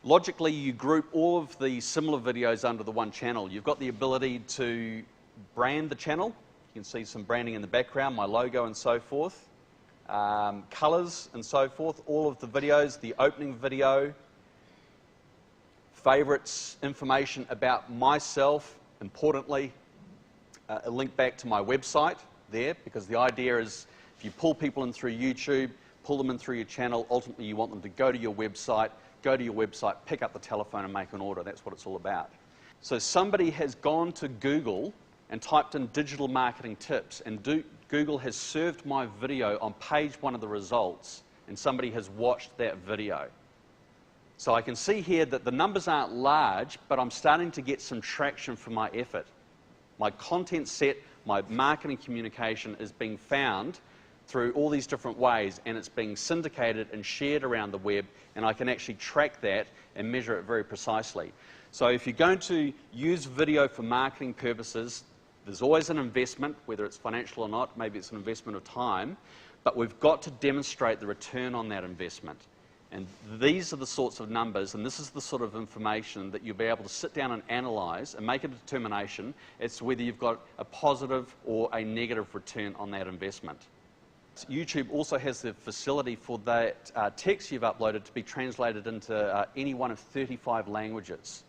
Logically, you group all of the similar videos under the one channel. You've got the ability to brand the channel. You can see some branding in the background, my logo and so forth. Colors and so forth, all of the videos, the opening video, favorites, information about myself, importantly, a link back to my website there, because the idea is if you pull people in through YouTube, pull them in through your channel, ultimately you want them to go to your website, pick up the telephone and make an order. That's what it's all about. So somebody has gone to Google and typed in digital marketing tips, and Google has served my video on page 1 of the results, and somebody has watched that video. So I can see here that the numbers aren't large, but I'm starting to get some traction for my effort. My content set, my marketing communication is being found through all these different ways, and it's being syndicated and shared around the web, and I can actually track that and measure it very precisely. So if you're going to use video for marketing purposes, there's always an investment, whether it's financial or not, maybe it's an investment of time, but we've got to demonstrate the return on that investment. And these are the sorts of numbers, and this is the sort of information that you'll be able to sit down and analyze and make a determination as to whether you've got a positive or a negative return on that investment. YouTube also has the facility for that text you've uploaded to be translated into any one of 35 languages.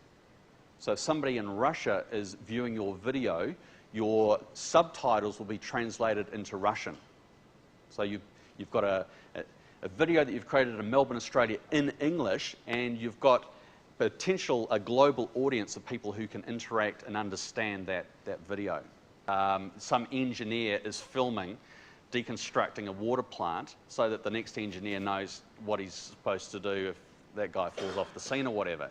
So if somebody in Russia is viewing your video, your subtitles will be translated into Russian. So you've got a video that you've created in Melbourne, Australia in English, and you've got a global audience of people who can interact and understand that video. Some engineer is filming deconstructing a water plant so that the next engineer knows what he's supposed to do if that guy falls off the scene or whatever.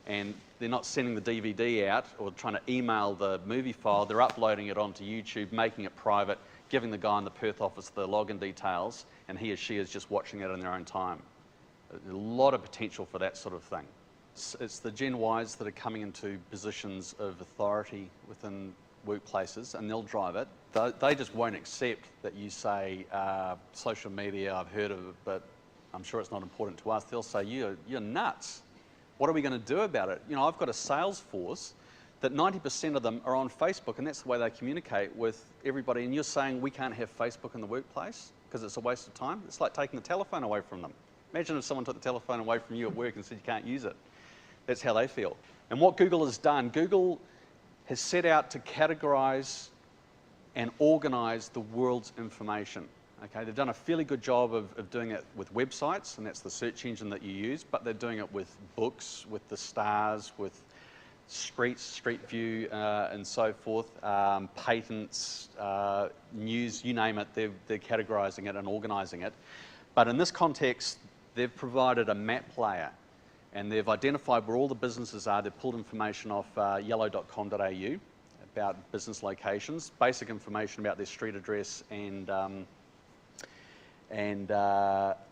And they're not sending the DVD out or trying to email the movie file, they're uploading it onto YouTube, making it private, giving the guy in the Perth office the login details, and he or she is just watching it in their own time. A lot of potential for that sort of thing. It's the Gen Ys that are coming into positions of authority within workplaces, and they'll drive it. They just won't accept that you say, social media, I've heard of it, but I'm sure it's not important to us. They'll say, you're nuts. What are we going to do about it? You know, I've got a sales force that 90% of them are on Facebook, and that's the way they communicate with everybody. And you're saying we can't have Facebook in the workplace because it's a waste of time? It's like taking the telephone away from them. Imagine if someone took the telephone away from you at work and said you can't use it. That's how they feel. And what Google has done, Google has set out to categorize and organize the world's information. Okay, they've done a fairly good job of doing it with websites, and that's the search engine that you use, but they're doing it with books, with the stars, with streets, Street View, and so forth, patents, news, you name it, they're categorizing it and organizing it. But in this context, they've provided a map layer, and they've identified where all the businesses are. They've pulled information off yellow.com.au about business locations, basic information about their street address and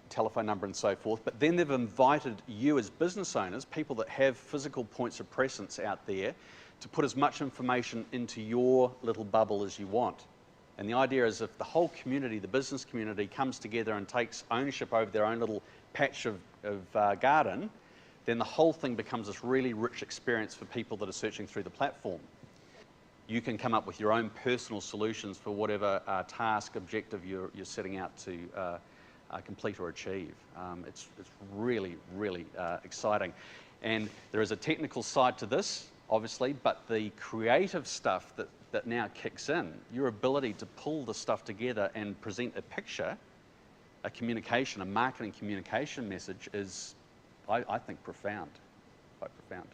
telephone number and so forth. But then they've invited you as business owners, people that have physical points of presence out there, to put as much information into your little bubble as you want. And the idea is if the whole community, the business community, comes together and takes ownership over their own little patch of garden, then the whole thing becomes this really rich experience for people that are searching through the platform. You can come up with your own personal solutions for whatever task, objective you're setting out to complete or achieve. It's really, really exciting. And there is a technical side to this, obviously, but the creative stuff that now kicks in, your ability to pull the stuff together and present a picture, a communication, a marketing communication message is, I think, profound, quite profound.